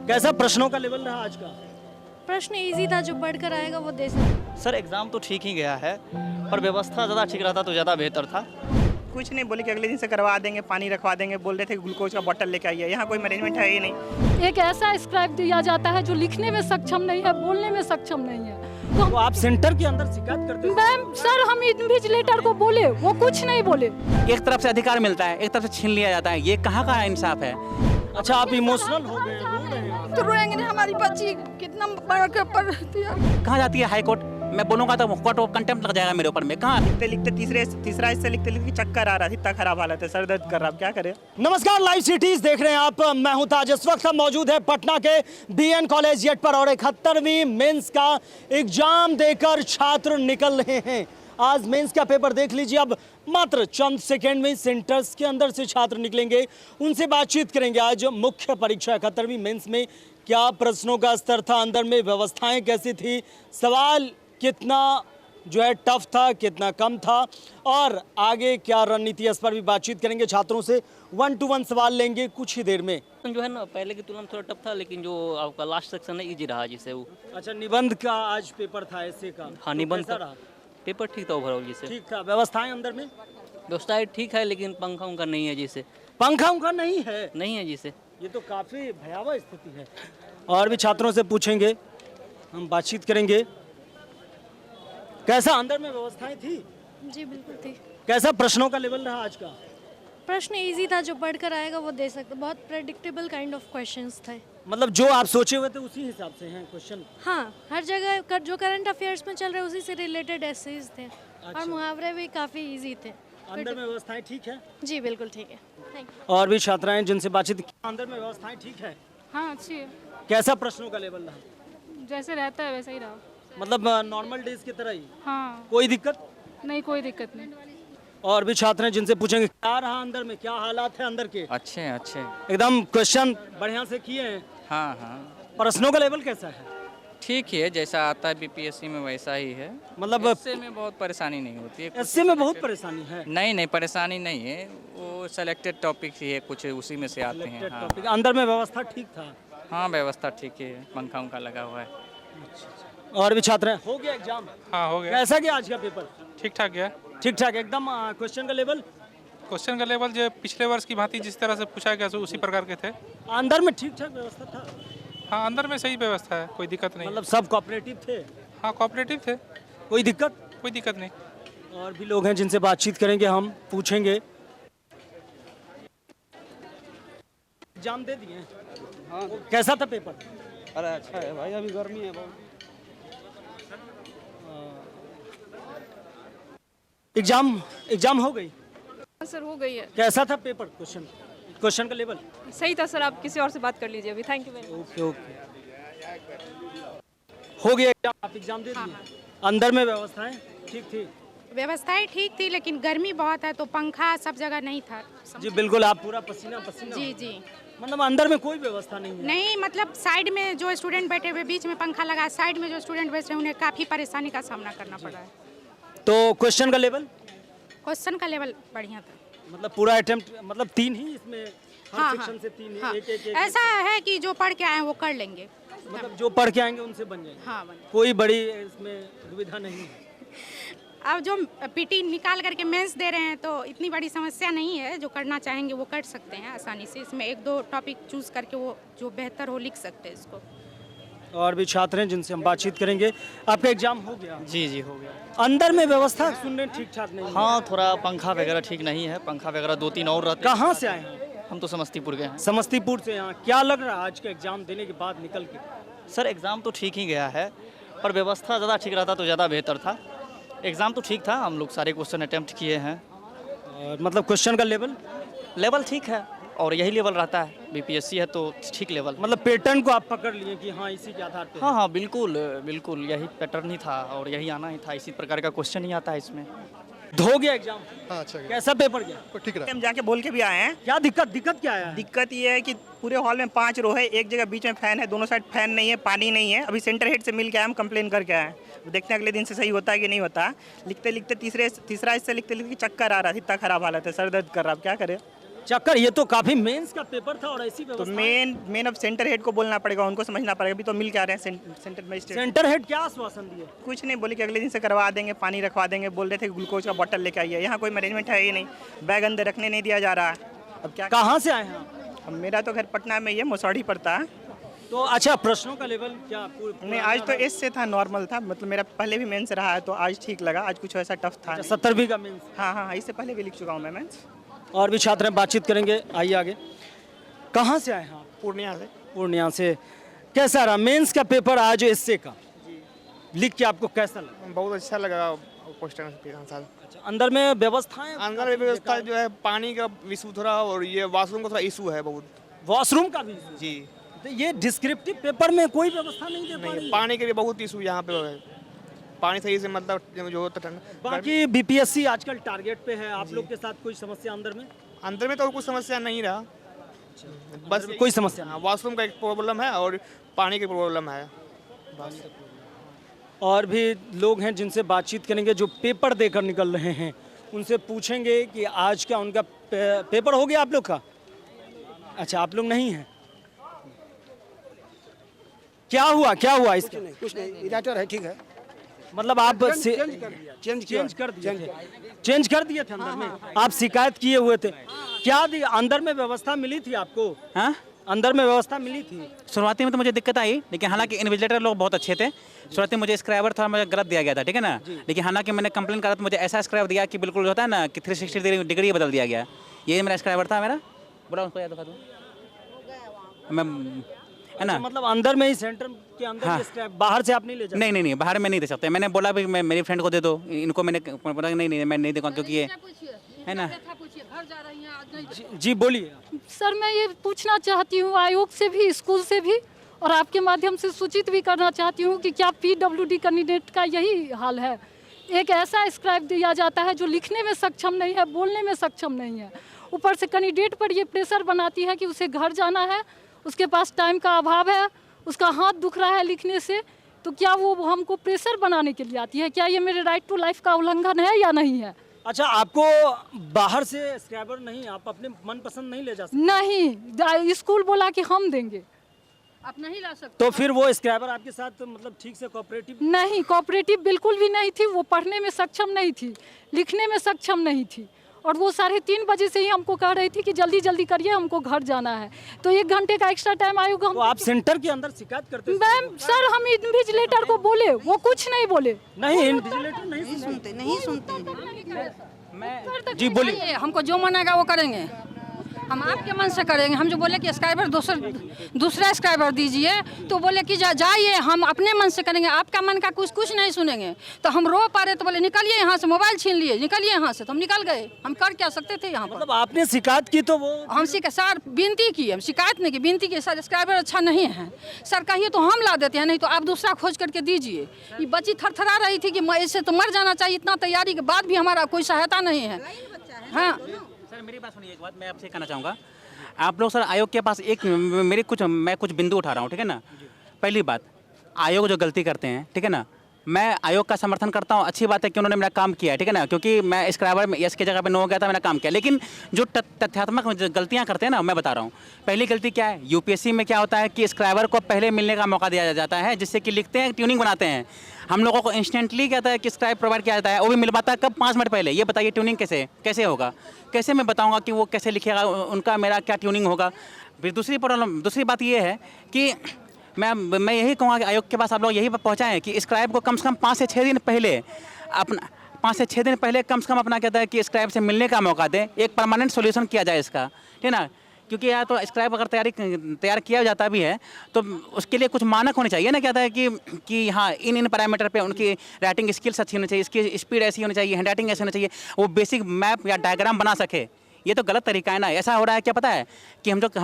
कैसा प्रश्नों का लेवल रहा आज का? प्रश्न इजी था, जो बढ़कर आएगा वो दे सकते। सर एग्ज़ाम तो ठीक ही गया है, पर व्यवस्था ज़्यादा ठीक रहता तो ज़्यादा बेहतर था। कुछ नहीं बोले कि अगले दिन से करवा देंगे, पानी रखवा देंगे, बोल रहे थे कि ग्लूकोज का बोतल लेके आइए। यहाँ कोई मैनेजमेंट है ही नहीं। एक ऐसा स्क्राइब दिया जाता है जो लिखने में सक्षम नहीं है, बोलने में सक्षम नहीं है। तो आप सेंटर के अंदर शिकायत करते हो? मैम सर, हम इन्विजिलेटर को बोले, वो कुछ नहीं बोले। एक तरफ से अधिकार मिलता है, एक तरफ से छीन लिया जाता है, ये कहाँ का इंसाफ है? अच्छा, आप इमोशनल हो गए, रो रहे हैं। तो रोएंगे नहीं, हमारी बच्ची कितना बड़ा पढ़ दिया। कहाँ जाती है हाई कोर्ट? मैं बोलूंगा तो कोर्ट ऑफ कंटेम्प्ट लग जाएगा मेरे ऊपर में। कहाँ? लिखते लिखते तीसरा हिस्सा लिखते लिखते चक्कर आ रहा था, इतना खराब हालत है, सर दर्द कर रहा, अब क्या करें। नमस्कार, लाइव सिटीज देख रहे हैं आप। मैं हूं ताज। इस वक्त हम मौजूद है पटना के बीएन कॉलेज गेट पर और 71वीं मेंस का एग्जाम देकर छात्र निकल रहे हैं। आज मेंस का पेपर देख लीजिए। अब मात्र चंद सेकेंड में सेंटर्स के अंदर से छात्र निकलेंगे, उनसे बातचीत करेंगे। आज मुख्य परीक्षा 71वीं मेंस में क्या प्रश्नों का स्तर था, अंदर में व्यवस्थाएं कैसी थी, सवाल कितना जो है टफ था, कितना कम था, और आगे क्या रणनीति है, इस पर भी बातचीत करेंगे। छात्रों से 1 to 1 सवाल लेंगे कुछ ही देर में। जो है ना, पहले की तुलना में थोड़ा टफ था, लेकिन जो आपका लास्ट सेक्शन है इजी रहा जिससे वो। अच्छा, निबंध का आज पेपर था ऐसे का? हाँ, निबंध कैसा का रहा? पेपर ठीक था ओवरऑल जिससे। ठीक था। व्यवस्थाएं अंदर में? व्यवस्था ठीक है, लेकिन पंखा उनका नहीं है जिससे। पंखा उनका नहीं है? नहीं है जिससे। ये तो काफी भयावह स्थिति है। और भी छात्रों से पूछेंगे, हम बातचीत करेंगे। कैसा अंदर में व्यवस्थाएं थी? जी बिल्कुल थी। कैसा प्रश्नों का लेवल रहा आज का? प्रश्न इजी था, जो बढ़कर आएगा वो दे सकते। बहुत प्रेडिक्टेबल काइंड ऑफ क्वेश्चंस थे। मतलब जो आप सोचे हुए थे उसी हिसाब से हैं क्वेश्चन? हाँ, हर जगह जो करंट अफेयर्स में चल रहे उसी से रिलेटेड एसेज थे। और मुहावरे भी काफ़ी इजी थे। अंदर में व्यवस्थाएं ठीक है? जी बिल्कुल ठीक है। Thank you. और भी छात्राएं जिनसे बातचीत की, अंदर में व्यवस्थाएं ठीक है? हाँ अच्छी है, कैसा प्रश्नों का लेवल रहा? जैसे रहता है वैसा ही रहा। मतलब नॉर्मल डेज की तरह ही? हाँ, कोई दिक्कत? नहीं कोई दिक्कत नहीं। और भी छात्र हैं जिनसे पूछेंगे क्या रहा अंदर में, क्या हालात है अंदर के? अच्छे अच्छे। एकदम क्वेश्चन बढ़िया से किए हैं। हाँ हाँ, प्रश्नों का लेवल कैसा है? ठीक ही है, जैसा आता है बीपीएससी में वैसा ही है। मतलब इससे में बहुत परेशानी नहीं होती है। एसए में बहुत परेशानी है? नहीं परेशानी नहीं है, वो सेलेक्टेड टॉपिक ही है, कुछ उसी में से आते हैं। हाँ टॉपिक अंदर में व्यवस्था ठीक था? हाँ, व्यवस्था ठीक है, पंखा उंखा लगा हुआ है। और भी छात्र हैं। हो गया एग्जाम? हाँ हो गया, कैसा गया आज का पेपर? ठीक ठाक गया। ठीक ठाक एकदम। क्वेश्चन का लेवल? क्वेश्चन का लेवल जो पिछले वर्ष की भांति जिस तरह से पूछा गया सो उसी प्रकार के थे। अंदर में ठीक ठाक व्यवस्था था? हाँ, अंदर में सही व्यवस्था है, कोई दिक्कत नहीं। मतलब सब कोऑपरेटिव थे? हाँ, कोऑपरेटिव थे, कोई दिक्कत? कोई दिक्कत नहीं। और भी लोग हैं जिनसे बातचीत करेंगे, हम पूछेंगे। एग्जाम दे दिए? हाँ। कैसा था पेपर? अरे अच्छा है भाई, अभी गर्मी है बहुत। एग्जाम हो गई? सर हो गई है। कैसा था पेपर? क्वेश्चन का लेवल? सही था सर, आप किसी और से बात कर लीजिए अभी। Thank you very much. Okay okay. हो गया एग्जाम? आप एग्जाम दे दिए? अंदर में व्यवस्थाएं ठीक थी? व्यवस्थाएं ठीक थी, लेकिन गर्मी बहुत है तो पंखा सब जगह नहीं था। जी बिल्कुल, आप पूरा पसीना पसीना। जी जी। मतलब अंदर में कोई व्यवस्था नहीं है? नहीं, मतलब साइड में जो स्टूडेंट बैठे हुए, बीच में पंखा लगा है, साइड में जो स्टूडेंट बैठे हैं उन्हें काफ़ी परेशानी का सामना करना पड़ा है। तो क्वेश्चन का लेवल? क्वेश्चन का लेवल बढ़िया था। मतलब पूरा अटेम्प्ट, मतलब 3 ही इसमें? हर हाँ सेक्शन हाँ, से 3 हाँ। एक। ऐसा है कि जो पढ़ के आए हैं वो कर लेंगे। मतलब जो पढ़ के आएंगे उनसे बन जाएंगे? हाँ, कोई बड़ी इसमें दुविधा नहीं है? अब जो पीटी निकाल करके मेंस दे रहे हैं तो इतनी बड़ी समस्या नहीं है। जो करना चाहेंगे वो कर सकते हैं आसानी से। इसमें 1-2 टॉपिक चूज करके वो जो बेहतर हो लिख सकते हैं इसको। और भी छात्र हैं जिनसे हम बातचीत करेंगे। आपका एग्जाम हो गया? जी हो गया। अंदर में व्यवस्था सुनने ठीक ठाक नहीं है? हाँ, थोड़ा पंखा वगैरह ठीक नहीं है, पंखा वगैरह 2-3 और रहते। कहाँ से आए हैं? हम तो समस्तीपुर के हैं। समस्तीपुर से। यहाँ क्या लग रहा है आज का एग्जाम देने के बाद निकल के? सर एग्ज़ाम तो ठीक ही गया है, पर व्यवस्था ज़्यादा ठीक रहता तो ज़्यादा बेहतर था। एग्ज़ाम तो ठीक था, हम लोग सारे क्वेश्चन अटेम्प्ट किए हैं। और मतलब क्वेश्चन का लेवल ठीक है, और यही लेवल रहता है, बीपीएससी है तो ठीक लेवल। मतलब पैटर्न को आप पकड़ लिए कि हाँ इसी के आधार पे? हाँ बिल्कुल बिल्कुल, यही पैटर्न ही था और यही आना ही था, इसी प्रकार का क्वेश्चन ही आता है इसमें। हो गया एग्जाम? हाँ अच्छा गया। कैसा पेपर गया? ठीक रहा। हम जाके बोल के भी आए हैं। क्या दिक्कत क्या है? दिक्कत ये है कि पूरे हॉल में 5 रो है, एक जगह बीच में फैन है, दोनों साइड फैन नहीं है, पानी नहीं है। अभी सेंटर हेड से मिल के आए, हम कंप्लेन करके आए। देखते हैं अगले दिन से सही होता है कि नहीं होता। लिखते लिखते तीसरा हिस्सा लिखते लिखते चक्कर आ रहा था, इतना खराब हालत है, सर दर्द कर रहा, अब क्या करें। चक्कर, ये तो काफी मेंस का पेपर था और ऐसी तो व्यवस्था। मेन अब सेंटर हेड को बोलना पड़ेगा, उनको समझना पड़ेगा। अभी तो मिल क्या रहे हैं सेंटर मजिस्ट्रेट। सेंटर हेड क्या आश्वासन दिए? कुछ नहीं, बोले कि अगले दिन से करवा देंगे, पानी रखवा देंगे। बोल रहे थे ग्लूकोज का बोतल लेके आइए। यहाँ कोई मैनेजमेंट है ही नहीं, बैग अंदर रखने नहीं दिया जा रहा है। अब क्या, कहाँ से आए हैं आप? अब मेरा तो घर पटना में ही है, मोसौड़ी पड़ता है। तो अच्छा, प्रश्नों का लेवल क्या नहीं, आज तो एस से था, नॉर्मल था। मतलब मेरा पहले भी मेंस रहा है तो आज ठीक लगा। आज कुछ ऐसा टफ था नहीं। 70वीं का मेंस? हाँ, इससे पहले भी लिख चुका हूँ मैं मेंस। और भी छात्र हैं, बातचीत करेंगे। आइए आगे। कहाँ से आए हैं आप? पूर्णिया से। पूर्णिया से। कैसा रहा मेंस का पेपर आज एसए का? लिख के आपको कैसा लगा? बहुत अच्छा लगा क्वेश्चन आंसर। अच्छा, अंदर में व्यवस्थाएं? अंदर में व्यवस्था जो है, पानी का इशू थोड़ा और ये वॉशरूम का थोड़ा इशू है बहुत। वॉशरूम का भी? जी। तो ये डिस्क्रिप्टिव पेपर में कोई व्यवस्था नहीं दे पा रही नहीं, है? पानी के लिए बहुत इशू यहाँ पे है। पानी सही से मतलब जो होता है। बाकी बीपीएससी आजकल टारगेट पे है, आप लोग के साथ कोई समस्या अंदर में? अंदर में तो कुछ समस्या नहीं रहा, बस कोई समस्या नहीं। वॉशरूम का एक प्रॉब्लम है और पानी की प्रॉब्लम है बस। और भी लोग हैं जिनसे बातचीत करेंगे जो पेपर देकर निकल रहे हैं, उनसे पूछेंगे कि आज क्या उनका पेपर हो गया आप लोग का? अच्छा, आप लोग नहीं हैं। क्या हुआ इसका? कुछ नहीं, इरेटर है, ठीक है। मतलब आप चेंज कर दिए थे अंदर में? आप शिकायत किए हुए थे, क्या अंदर में व्यवस्था मिली थी आपको? हाँ, अंदर में व्यवस्था मिली थी? शुरुआती में तो मुझे दिक्कत आई, लेकिन हालांकि इन्विजिलेटर लोग बहुत अच्छे थे। शुरुआती में मुझे स्क्राइबर था, मुझे गलत दिया गया था, ठीक है ना। लेकिन हालांकि मैंने कंप्लेन करा तो मुझे ऐसा स्क्राइबर दिया कि बिल्कुल जो होता है ना कि 360 डिग्री बदल दिया गया। ये मेरा स्क्राइबर था मेरा। बोला उसको, याद दिखा दो मैं, है ना। मतलब अंदर में ही सेंटर के अंदर? हाँ। ये बाहर से आप नहीं ले जाते? नहीं, बाहर में नहीं दे सकते। मैंने बोला भी मैं मेरी फ्रेंड को दे दो, इनको मैंने बोला नहीं मैं नहीं दूंगा क्योंकि ये है ना। जी बोलिए। सर मैं ये पूछना चाहती हूँ आयोग से भी, स्कूल से भी, और आपके माध्यम से सूचित भी करना चाहती हूँ कि क्या पीडब्ल्यूडी कैंडिडेट का यही हाल है? एक ऐसा स्क्राइब दिया जाता है जो लिखने में सक्षम नहीं है, बोलने में सक्षम नहीं है। ऊपर से कैंडिडेट पर ये प्रेशर बनाती है कि उसे घर जाना है, उसके पास टाइम का अभाव है, उसका हाथ दुख रहा है लिखने से। तो क्या वो हमको प्रेशर बनाने के लिए आती है? क्या ये मेरे राइट टू लाइफ का उल्लंघन है या नहीं है? अच्छा, आपको बाहर से स्क्रैबर नहीं, आप अपने मनपसंद नहीं ले जा सकते? नहीं, स्कूल बोला कि हम देंगे, आप नहीं ला सकते। तो फिर वो स्क्रैबर आपके साथ मतलब ठीक से कोऑपरेटिव नहीं, कोऑपरेटिव बिल्कुल भी नहीं थी। वो पढ़ने में सक्षम नहीं थी, लिखने में सक्षम नहीं थी, और वो 3:30 बजे से ही हमको कह रही थी कि जल्दी जल्दी करिए, हमको घर जाना है। तो 1 घंटे का एक्स्ट्रा टाइम आयोग हम। तो आप सेंटर के अंदर शिकायत करते? मैम सर, हम इन्विजिलेटर को बोले, वो कुछ नहीं बोले। नहीं, इन्विजिलेटर नहीं सुनते। जी बोलिए। हमको जो मनाएगा वो करेंगे, हम आपके मन से करेंगे। हम जो बोले कि स्क्राइबर दूसरा स्क्राइबर दीजिए, तो बोले कि जाइए, हम अपने मन से करेंगे, आपका मन का कुछ नहीं सुनेंगे। तो हम रो पा रहे, तो बोले निकलिए यहाँ से, मोबाइल छीन लिए, निकलिए यहाँ से। तो हम निकल गए। हम कर क्या सकते थे यहाँ पर? मतलब आपने शिकायत की तो वो? हम सर विनती की, हम शिकायत नहीं की, विनती की। सर स्क्राइबर अच्छा नहीं है, सर कहिए तो हम ला देते हैं, नहीं तो आप दूसरा खोज करके दीजिए। ये बच्ची थरथरा रही थी कि इससे तो मर जाना चाहिए, इतना तैयारी के बाद भी हमारा कोई सहायता नहीं है। हाँ सर, मेरी बात सुनिए, एक बात मैं आपसे कहना चाहूँगा। आप लोग सर आयोग के पास मैं कुछ बिंदु उठा रहा हूँ, ठीक है ना। पहली बात, आयोग जो गलती करते हैं, ठीक है ना, मैं आयोग का समर्थन करता हूँ। अच्छी बात है कि उन्होंने मेरा काम किया है, ठीक है ना, क्योंकि मैं स्क्राइबर में यस की जगह पे नो हो गया था, मैंने काम किया। लेकिन जो तथ्यात्मक गलतियाँ करते हैं ना, मैं बता रहा हूँ। पहली गलती क्या है, यूपीएससी में क्या होता है कि स्क्राइबर को पहले मिलने का मौका दिया जाता है, जिससे कि लिखते हैं, ट्यूनिंग बनाते हैं। हम लोगों को इंस्टेंटली कहता है कि स्क्राइब प्रोवाइड किया जाता है, वो भी मिल पाता है कब? 5 मिनट पहले। ये बताइए ट्यूनिंग कैसे होगा? कैसे मैं बताऊँगा कि वो कैसे लिखेगा, उनका मेरा क्या ट्यूनिंग होगा? फिर दूसरी बात ये है कि मैं यही कहूँगा कि आयोग के पास आप लोग यही पहुँचाएँ कि स्क्राइब को कम से कम 5 से 6 दिन पहले अपना 5 से 6 दिन पहले कम से कम अपना कहता है कि स्क्राइब से मिलने का मौका दें, एक परमानेंट सॉल्यूशन किया जाए इसका, ठीक है ना। क्योंकि यार तो स्क्राइब अगर तैयार किया जाता भी है तो उसके लिए कुछ मानक होने चाहिए ना। कहता है कि हाँ इन पैरामीटर पे उनकी राइटिंग स्किल्स अच्छी होनी चाहिए, इसकी स्पीड ऐसी होनी चाहिए, हैंड राइटिंग ऐसी होनी चाहिए, वो बेसिक मैप या डायग्राम बना सके। ये तो गलत तरीका है ना। ऐसा हो रहा है क्या पता है कि हम लोग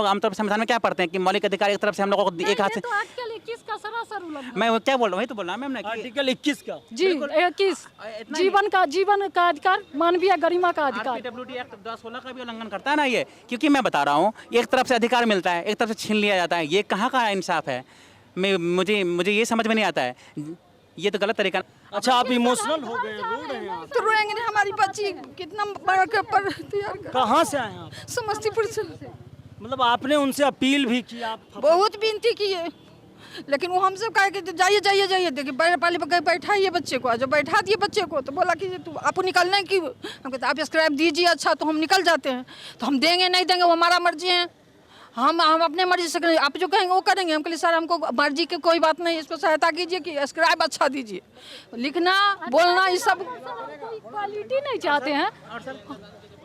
आमतौर पर संविधान में क्या पढ़ते हैं कि मौलिक अधिकार एक तरफ से हम लोगों को एक हाथ से। तो आर्टिकल 21 का सरासर उल्लंघन। मैं क्या बोल रहा हूँ, वही तो बोल रहा हूँ मैम। आर्टिकल 21 का? जी 21 जीवन का अधिकार, मानवीय गरिमा का अधिकार। पीडब्ल्यूडी एक्ट 2016 का भी उल्लंघन करता है ना ये। क्योंकि मैं बता रहा हूँ, एक तरफ से अधिकार मिलता है, एक तरफ से छीन लिया जाता है। ये कहाँ का इंसाफ है? मुझे ये समझ में नहीं आता है। ये तो गलत तरीका। अच्छा, आप इमोशनल हो गए, रो रहे हैं आप। तो रोएंगे नहीं, हमारी बच्ची कितना बड़ा पेपर तैयार कर। कहाँ से आए हैं आप? समस्तीपुर से। मतलब आपने उनसे अपील भी की? आप बहुत विनती किए, लेकिन वो हमसे कहे कि जाइए जाइए जाइए, देखिए पहले बैठाइए बच्चे को। जब बैठा दिए बच्चे को तो बोला कि तू आपको निकलना है कि, हम कहते आप स्क्राइब दीजिए। अच्छा, तो हम निकल जाते हैं। तो हम देंगे नहीं देंगे वो हमारा मर्जी है, हम अपने मर्जी से करेंगे, आप जो कहेंगे वो करेंगे। हम कहते सर हमको मर्जी की कोई बात नहीं, इसको सहायता कीजिए कि स्क्राइब अच्छा दीजिए, लिखना बोलना ये सब क्वालिटी नहीं चाहते हैं।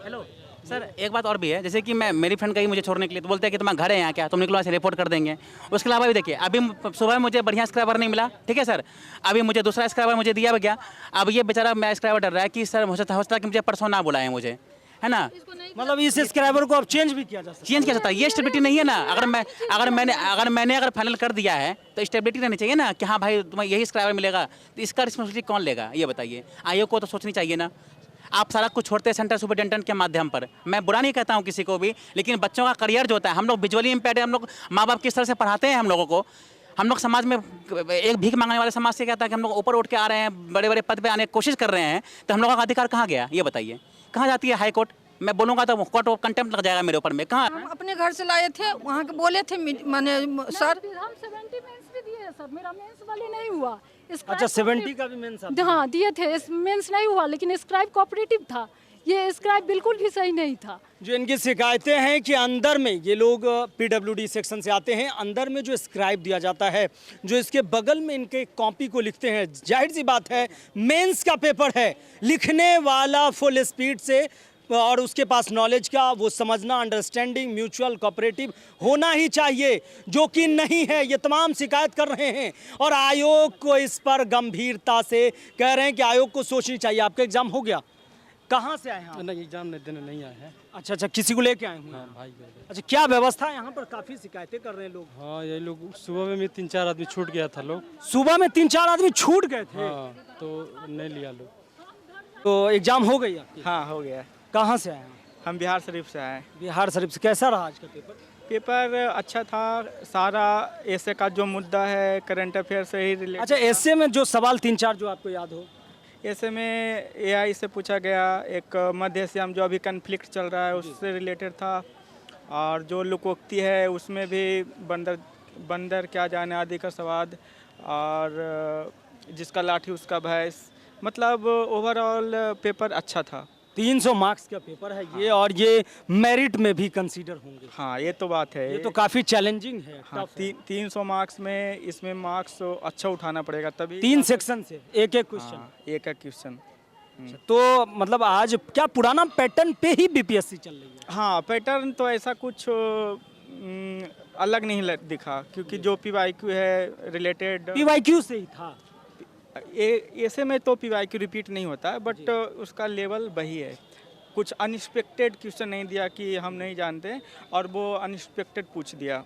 हेलो सर, एक बात और भी है, जैसे कि मैं मेरी फ्रेंड कही मुझे छोड़ने के लिए, तो बोलते हैं कि तुम्हारा घर है यहाँ क्या, तुम निकलो ऐसे रिपोर्ट कर देंगे। उसके अलावा भी देखिए, अभी सुबह मुझे बढ़िया स्क्राइबर नहीं मिला, ठीक है सर, अभी मुझे दूसरा स्क्राइबर मुझे दिया गया। अब ये बेचारा मैं स्क्राइबर डर रहा है कि सर हो सकता है कि मुझे परसों ना बुलाएं मुझे, है ना। मतलब इस स्क्राइबर को अब चेंज भी किया जा सकता है? चेंज किया जाता है, ये स्टेबिलिटी नहीं है ना। अगर फाइनल कर दिया है तो स्टेबिलिटी रहनी चाहिए ना कि हाँ भाई तुम्हें यही स्क्राइबर मिलेगा, तो इसका रिस्पॉन्सिबिलिटी कौन लेगा ये बताइए। आयोग को तो सोचनी चाहिए ना। आप सारा कुछ छोड़ते हैं सेंटर सुपरिटेंडेंट के माध्यम पर। मैं बुरा नहीं कहता हूँ किसी को भी, लेकिन बच्चों का करियर जो होता है, हम लोग विजुअली इम्पेयर्ड है, हम लोग माँ बाप किस तरह से पढ़ाते हैं हम लोगों को। हम लोग समाज में एक भीख मांगने वाले समाज से क्या था कि हम लोग ऊपर उठ के आ रहे हैं, बड़े बड़े पद पे आने की कोशिश कर रहे हैं, तो हम लोगों का अधिकार कहाँ गया ये बताइए। कहाँ जाती है हाई कोर्ट? मैं बोलूँगा तो कोर्ट ऑफ कंटेम्प्ट लग जाएगा मेरे ऊपर में। कहाँ हम अपने घर से लाए थे, वहाँ के बोले थे माने सर हम 70 मेंस भी दिए सर, मेरा मेंस वाली नहीं हुआ। अच्छा, 70 का भी मेंस? हाँ दिए थे, मेंस नहीं हुआ, लेकिन स्क्राइब कोऑपरेटिव था, ये स्क्राइब बिल्कुल भी सही नहीं था। जो इनकी शिकायतें हैं कि अंदर में ये लोग पीडब्ल्यूडी सेक्शन से आते हैं, अंदर में जो स्क्राइब दिया जाता है, जो इसके बगल में इनके कॉपी को लिखते हैं, जाहिर सी बात है मेंस का पेपर है, लिखने वाला फुल स्पीड से और उसके पास नॉलेज का वो समझना, अंडरस्टैंडिंग, म्यूचुअल कोऑपरेटिव होना ही चाहिए, जो कि नहीं है। ये तमाम शिकायत कर रहे हैं और आयोग को इस पर गंभीरता से कह रहे हैं कि आयोग को सोचनी चाहिए। आपका एग्जाम हो गया? कहाँ से आए हैं? नहीं, एग्जाम देने नहीं आए हैं। अच्छा, किसी को लेके आए हुए हैं? भाई। अच्छा, क्या व्यवस्था है यहाँ पर? काफी शिकायतें कर रहे हैं लोग। हाँ, ये लोग सुबह में भी 3-4 आदमी छूट गया था लोग। सुबह में 3-4 आदमी छूट गए थे? हाँ, तो नहीं लिया लोग। तो एग्जाम हो गई आपकी? हाँ, हो गया। कहाँ से आए हैं? हम बिहार शरीफ से आए। बिहार शरीफ से। कैसा रहा आज का पेपर? पेपर अच्छा था, सारा ऐसे का जो मुद्दा है करंट अफेयर से ही रिलेटेड। अच्छा, ऐसे में जो सवाल 3-4 जो आपको याद हो? ऐसे में एआई से पूछा गया, एक मध्य एशिया जो अभी कन्फ्लिक्ट चल रहा है उससे रिलेटेड था, और जो लोकोक्ति है उसमें भी बंदर क्या जाने आदि का सवाद, और जिसका लाठी उसका भैंस। मतलब ओवरऑल पेपर अच्छा था। 300 मार्क्स का पेपर है ये, और ये मेरिट में भी कंसीडर होंगे। हाँ, ये तो बात है। ये तो काफ़ी चैलेंजिंग है। हाँ, 300 मार्क्स में इसमें मार्क्स अच्छा उठाना पड़ेगा तभी। 3 सेक्शन से एक क्वेश्चन। हाँ, एक क्वेश्चन। तो मतलब आज क्या पुराना पैटर्न पे ही बीपीएससी चल रही है? हाँ, पैटर्न तो ऐसा कुछ अलग नहीं दिखा, क्योंकि जो पीवाईक्यू है रिलेटेड पीवाईक्यू से ही था। ऐसे में तो पीवाईक्यू रिपीट नहीं होता है, बट उसका लेवल वही है। कुछ अनएक्सपेक्टेड क्वेश्चन नहीं दिया कि हम नहीं जानते, और वो अनएक्सपेक्टेड पूछ दिया।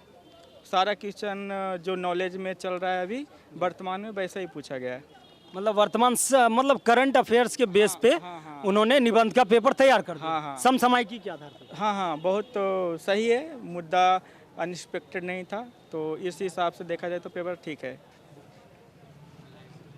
सारा क्वेश्चन जो नॉलेज में चल रहा है अभी वर्तमान में वैसा ही पूछा गया है। मतलब वर्तमान मतलब करंट अफेयर्स के बेस पे उन्होंने निबंध का पेपर तैयार कर दिया। समसामयिकी के आधार पर। हाँ, बहुत सही है। मुद्दा अनएक्सपेक्टेड नहीं था, तो इस हिसाब से देखा जाए तो पेपर ठीक है।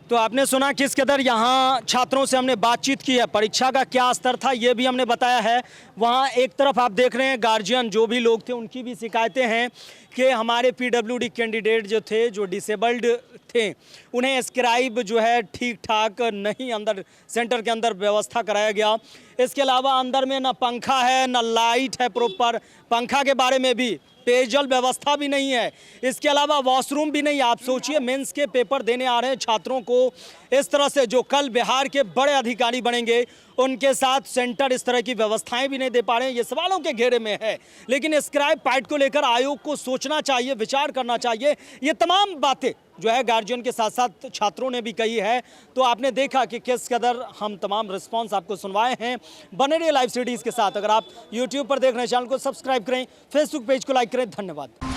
तो आपने सुना किस कदर यहाँ छात्रों से हमने बातचीत की है, परीक्षा का क्या स्तर था ये भी हमने बताया है। वहाँ एक तरफ आप देख रहे हैं गार्जियन जो भी लोग थे उनकी भी शिकायतें हैं कि हमारे पीडब्ल्यूडी कैंडिडेट जो थे, जो डिसेबल्ड थे, उन्हें स्क्राइब जो है ठीक ठाक नहीं अंदर सेंटर के अंदर व्यवस्था कराया गया। इसके अलावा अंदर में ना पंखा है ना लाइट है प्रॉपर, पंखा के बारे में भी पेयजल व्यवस्था भी नहीं है, इसके अलावा वॉशरूम भी नहीं। आप सोचिए मेंस के पेपर देने आ रहे हैं छात्रों को इस तरह से, जो कल बिहार के बड़े अधिकारी बनेंगे, उनके साथ सेंटर इस तरह की व्यवस्थाएं भी नहीं दे पा रहे हैं। ये सवालों के घेरे में है। लेकिन स्क्राइब पार्ट को लेकर आयोग को सोचना चाहिए, विचार करना चाहिए। ये तमाम बातें जो है गार्जियन के साथ साथ छात्रों ने भी कही है। तो आपने देखा कि किस कदर हम तमाम रिस्पांस आपको सुनवाए हैं। बने रहिए लाइव सीरीज के साथ। अगर आप यूट्यूब पर देख रहे हैं चैनल को सब्सक्राइब करें, फेसबुक पेज को लाइक करें। धन्यवाद।